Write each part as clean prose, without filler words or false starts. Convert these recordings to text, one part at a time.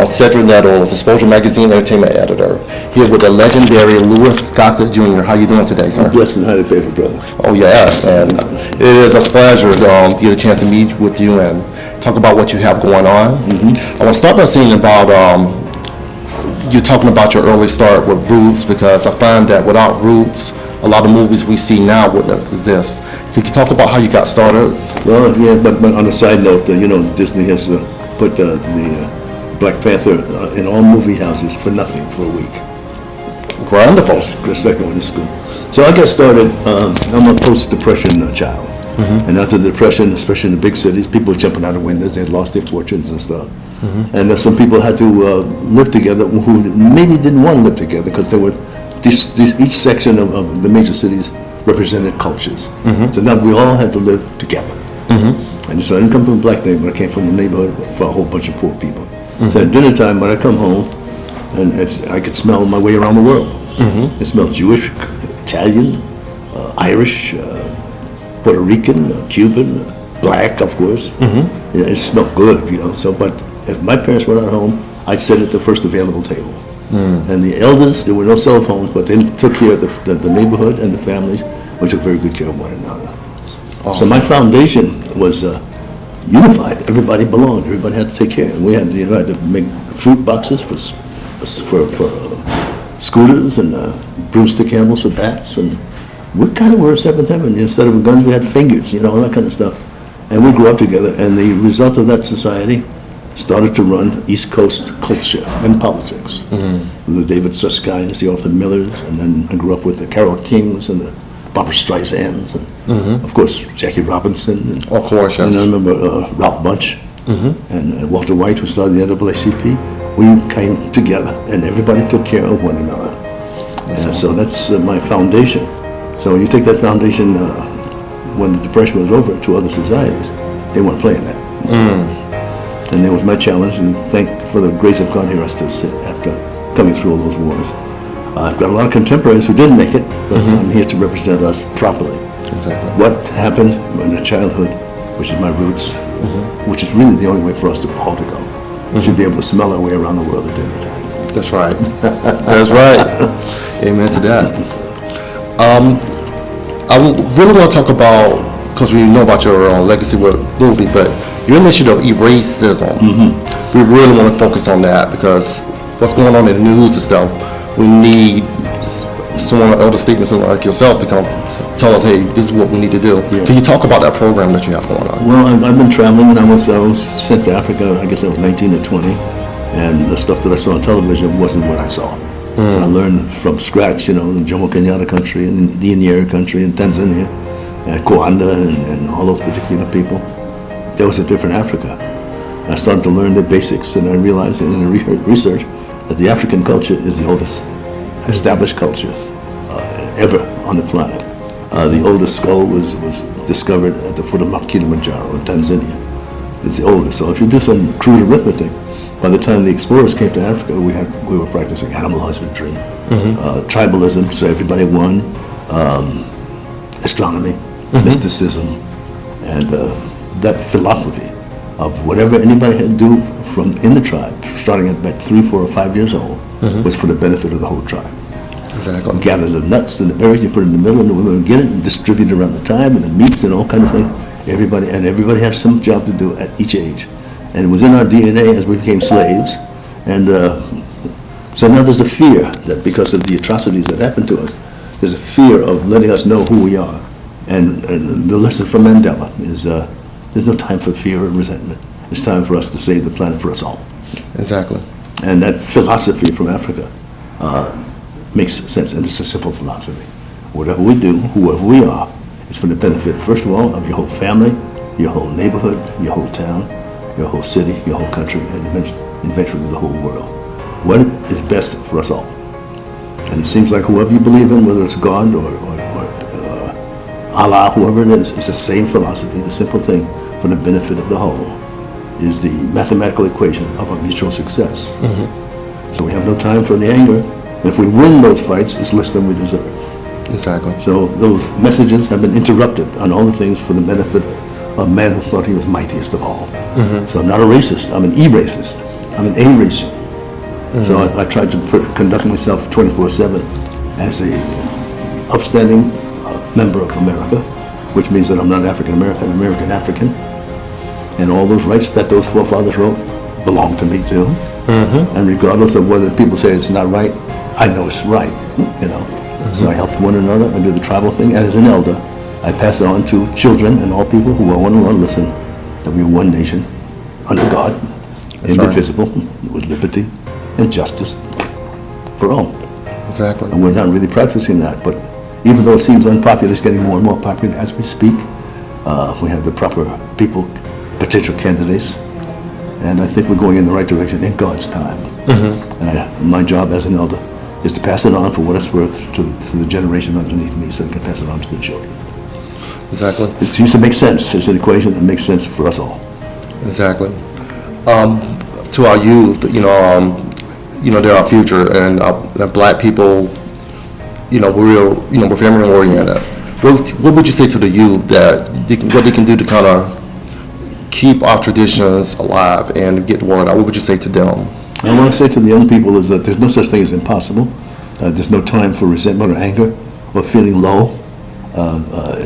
Cedric Nettles, Exposure Magazine Entertainment Editor. Here with the legendary Gossett Jr. How you doing today, sir? Blessed and highly favored, brother. Oh yeah, and it is a pleasure to get a chance to meet with you and talk about what you have going on. I want to start by saying about you talking about your early start with Roots, because I find that without Roots, a lot of movies we see now wouldn't exist. Could you talk about how you got started? Well, yeah, but on a side note, Disney has put the Black Panther in all movie houses for nothing for a week. Wonderful. Secondary school. So I got started. I'm a post-depression child, and after the depression, especially in the big cities, people were jumping out of windows. They had lost their fortunes and stuff, and some people had to live together who maybe didn't want to live together because there were each section of the major cities represented cultures. So now we all had to live together. And so I didn't come from a black neighborhood. I came from a neighborhood for a whole bunch of poor people. So at dinner time, when I come home, and I could smell my way around the world. It smelled Jewish, Italian, Irish, Puerto Rican, Cuban, black, of course. Yeah, it smelled good, So, but if my parents were not home, I'd sit at the first available table. And the elders, there were no cell phones, but they took care of the neighborhood and the families, which took very good care of one another. Awesome. So my foundation was unified. Everybody belonged. Everybody had to take care. And we had to make fruit boxes for scooters and broomstick handles for bats. And we kind of were a seventh heaven. Instead of guns, we had fingers, all that kind of stuff. And we grew up together. And the result of that society started to run East Coast culture and politics. The David Susskines, the Arthur Millers, and then I grew up with the Carole Kings and the Barbra Streisands, and of course Jackie Robinson. And, of course, yes. And I remember Ralph Bunche and Walter White, who started the NAACP. We came together, and everybody took care of one another. And so that's my foundation. So when you take that foundation, when the Depression was over, to other societies, they weren't playing that. And that was my challenge, and for the grace of God, here I still sit after coming through all those wars. I've got a lot of contemporaries who didn't make it, but I'm here to represent us properly. Exactly. What happened in the childhood, which is my roots, which is really the only way for us to all to go. We should be able to smell our way around the world at dinner time. That's right. That's right. Amen to that. I really want to talk about, because we know about your legacy with movie, but your initiative, racism. We really want to focus on that, because what's going on in the news and stuff, we need someone with elder statements like yourself to come tell us, hey, this is what we need to do. Yeah. Can you talk about that program that you have going on? Well, I've been traveling, and I was sent to Africa, I guess I was 19 or 20, and the stuff that I saw on television wasn't what I saw. So I learned from scratch, in Jomo Kenyatta country, and the Nyeri country, in Tanzania, and Rwanda, and all those particular people. There was a different Africa. I started to learn the basics, and I realized in the research that the African culture is the oldest established culture ever on the planet. The oldest skull was discovered at the foot of Mount Kilimanjaro in Tanzania. It's the oldest. So if you do some crude arithmetic, by the time the explorers came to Africa, we were practicing animal husbandry, tribalism, so everybody won, astronomy, mysticism, and that philosophy of whatever anybody had to do from in the tribe, starting at about 3, 4, or 5 years old, was for the benefit of the whole tribe. Exactly. Gather the nuts and the berries, you put it in the middle, and the women would get it and distribute it around the tribe, and the meats and all kind of thing. Everybody had some job to do at each age. And it was in our DNA as we became slaves. And so now there's a fear that because of the atrocities that happened to us, there's a fear of letting us know who we are. And the lesson from Mandela is there's no time for fear or resentment. It's time for us to save the planet for us all. Exactly. And that philosophy from Africa makes sense, and it's a simple philosophy. Whatever we do, whoever we are, is for the benefit, first of all, of your whole family, your whole neighborhood, your whole town, your whole city, your whole country, and eventually the whole world. What is best for us all? And it seems like whoever you believe in, whether it's God or Allah, whoever it is, it's the same philosophy, the simple thing, for the benefit of the whole, is the mathematical equation of our mutual success. So we have no time for the anger. And if we win those fights, it's less than we deserve. Exactly. So those messages have been interrupted on all the things for the benefit of man who thought he was mightiest of all. So I'm not a racist, I'm an e-racist. I'm an a-racial. So I tried to conduct myself 24/7 as a upstanding member of America, which means that I'm not African American, I'm American African. And all those rights that those forefathers wrote belong to me too. And regardless of whether people say it's not right, I know it's right, you know. So I help one another, I do the tribal thing, and as an elder, I pass it on to children and all people who want to listen, that we are one nation, under God, indivisible, with liberty and justice for all. Exactly. And we're not really practicing that, but even though it seems unpopular, it's getting more and more popular as we speak. We have the proper people, potential candidates, and I think we're going in the right direction in God's time. And my job as an elder is to pass it on for what it's worth to the generation underneath me, so they can pass it on to the children. Exactly. It seems to make sense. It's an equation that makes sense for us all. Exactly. To our youth, they're our future, and black people, we're family oriented. What would you say to the youth that what they can do to kind of keep our traditions alive and get the word out? What would you say to them? I want to say to the young people is that there's no such thing as impossible. There's no time for resentment or anger or feeling low.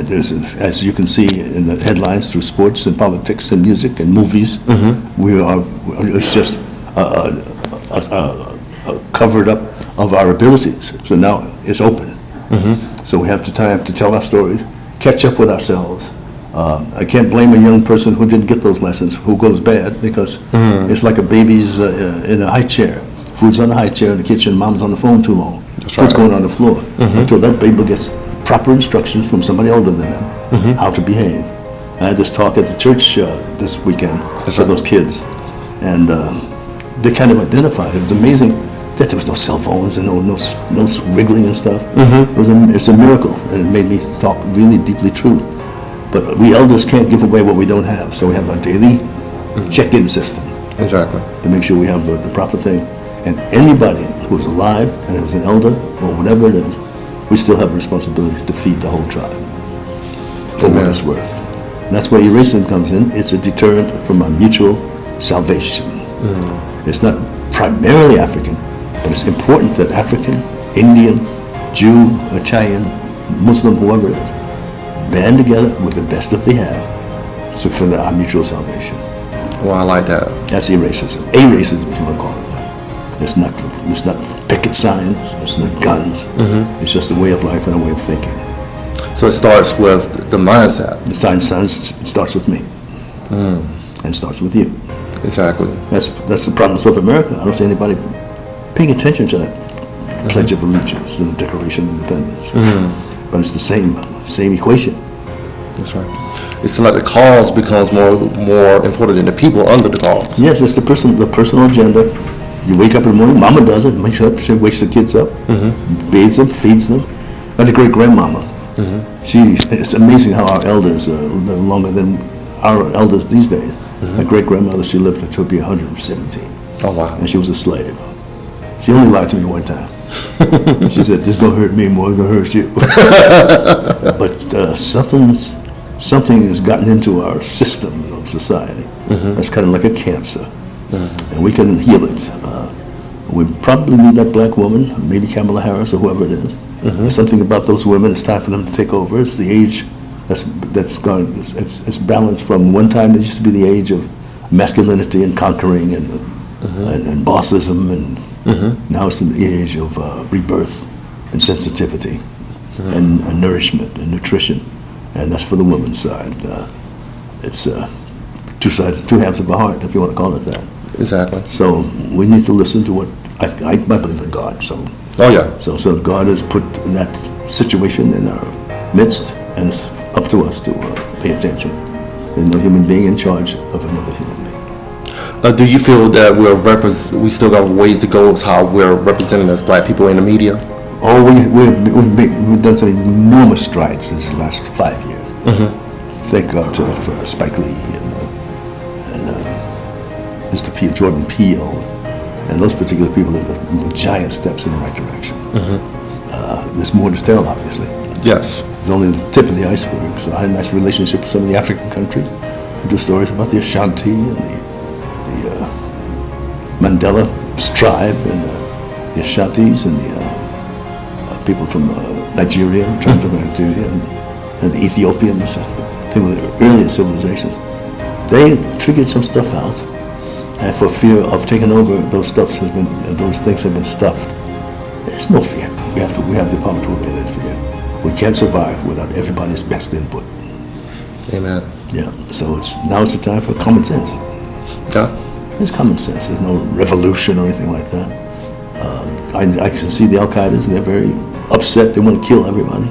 There's, as you can see in the headlines through sports and politics and music and movies, it's just covered up of our abilities. So now it's open. So we have the time to tell our stories, catch up with ourselves. I can't blame a young person who didn't get those lessons, who goes bad, because it's like a baby's in a high chair. Food's on the high chair in the kitchen, mom's on the phone too long. That's Food's right. going on the floor until that baby gets proper instructions from somebody older than them how to behave. I had this talk at the church this weekend for those kids, and they kind of identified. It was amazing that there was no cell phones and no wriggling and stuff. It's a miracle, and it made me talk really deeply true. But we elders can't give away what we don't have, so we have a daily check-in system. Exactly. To make sure we have the proper thing. And anybody who's alive and who's an elder or whatever it is, we still have a responsibility to feed the whole tribe for what it's worth. And that's where erasing comes in. It's a deterrent from our mutual salvation. It's not primarily African, but it's important that African, Indian, Jew, Italian, Muslim, whoever it is, band together with the best that they have for our mutual salvation. Well, I like that. That's eracism. A-racism, if you want to call it that. It's not picket signs, it's not guns. It's just a way of life and a way of thinking. So it starts with the mindset. The it starts with me. And it starts with you. Exactly. That's the problem with America. I don't see anybody paying attention to that Pledge of Allegiance and the Declaration of Independence. But it's the same equation. That's right. It's like the cause becomes more important than the people under the cause. Yes, it's the personal agenda. You wake up in the morning, mama does it, makes up, she wakes the kids up, bathes them, feeds them. Like a great grandmama. It's amazing how our elders live longer than our elders these days. My great grandmother, she lived until be 117. Oh wow. And she was a slave. She only lied to me one time. She said, "This gonna hurt me more than gonna hurt you." But something has gotten into our system of society. That's kind of like a cancer, and we can heal it. We probably need that black woman, maybe Kamala Harris or whoever it is. There's something about those women. It's time for them to take over. It's the age that's gone. It's balanced from one time. It used to be the age of masculinity and conquering and bossism, and now it's the age of rebirth and sensitivity and nourishment and nutrition, and that's for the woman's side. It's two halves of a heart, if you want to call it that. Exactly. So we need to listen to what I believe in God. So Oh yeah. so God has put that situation in our midst, and it's up to us to pay attention. There's no human being in charge of another human being. Do you feel that we still got ways to go as how we're represented as black people in the media? Oh, we've done some enormous strides since the last 5 years. Thank God for Spike Lee and Mr. P. Jordan Peele, and those particular people are giant steps in the right direction. There's more to tell, obviously. Yes. It's only the tip of the iceberg. So I had a nice relationship with some of the African countries. I do stories about the Ashanti and the Mandela tribe and the Ashantis and the people from Nigeria, tribes of Nigeria, and the Ethiopians. They were the earliest civilizations. They figured some stuff out, and for fear of taking over, those things have been stuffed. There's no fear. We have the power to eliminate fear. We can't survive without everybody's best input. Amen. Yeah. So now it's the time for common sense. Yeah. There's common sense. There's no revolution or anything like that. I can see the Al-Qaedas, and they're very upset. They want to kill everybody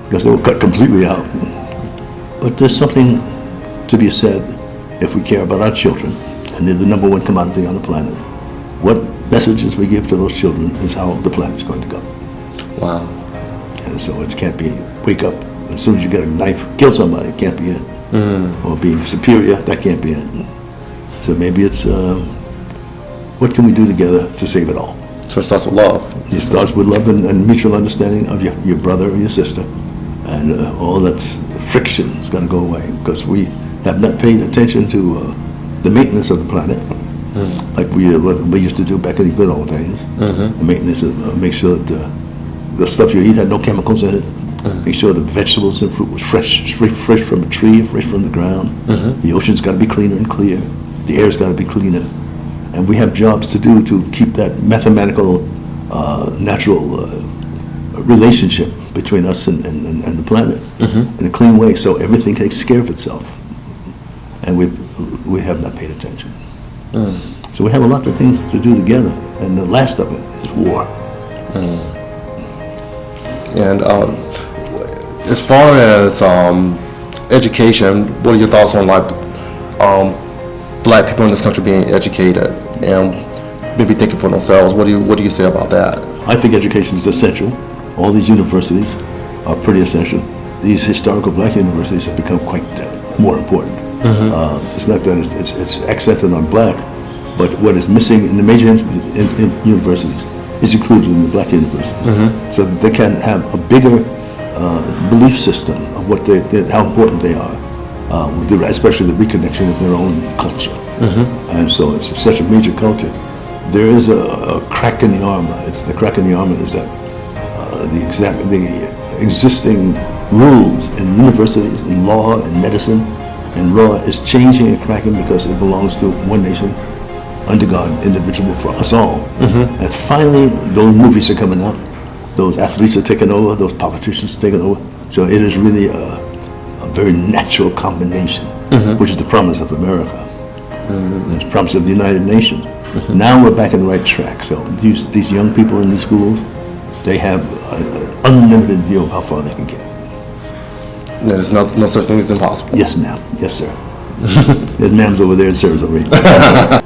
because they were cut completely out. But there's something to be said if we care about our children, and they're the number one commodity on the planet. What messages we give to those children is how the planet's going to go. Wow. And so it can't be wake up as soon as you get a knife, kill somebody. It can't be it. Or being superior, that can't be it. So maybe it's what can we do together to save it all? So it starts with love. It starts with love and mutual understanding of your brother or your sister, and all that friction is going to go away because we have not paid attention to the maintenance of the planet, like what we used to do back in the good old days. The maintenance of make sure that the stuff you eat had no chemicals in it. Make sure the vegetables and fruit was fresh from a tree, fresh from the ground. The ocean's got to be cleaner and clear. The air's got to be cleaner. And we have jobs to do to keep that mathematical, natural relationship between us and the planet in a clean way, so everything takes care of itself. And we have not paid attention. So we have a lot of things to do together, and the last of it is war. And as far as education, what are your thoughts on black people in this country being educated and maybe thinking for themselves? What do you say about that? I think education is essential. All these universities are pretty essential. These historical black universities have become quite more important. It's not that it's accented on black, but what is missing in the major universities is included in the black universities, so that they can have a bigger belief system of how important they are, especially the reconnection with their own culture. And so it's such a major culture. There is a crack in the armor. The crack in the armor is that the existing rules in universities, in law and medicine and law is changing and cracking because it belongs to one nation, under God, individual for us all. And finally, those movies are coming out. Those athletes are taking over. Those politicians are taking over. So it is really a very natural combination, which is the promise of America. It's the promise of the United Nations. Now we're back on the right track. So these young people in these schools, they have an unlimited view of how far they can get. There's no such thing as impossible. Yes, ma'am. Yes, sir. There's ma'ams over there and sirs over here.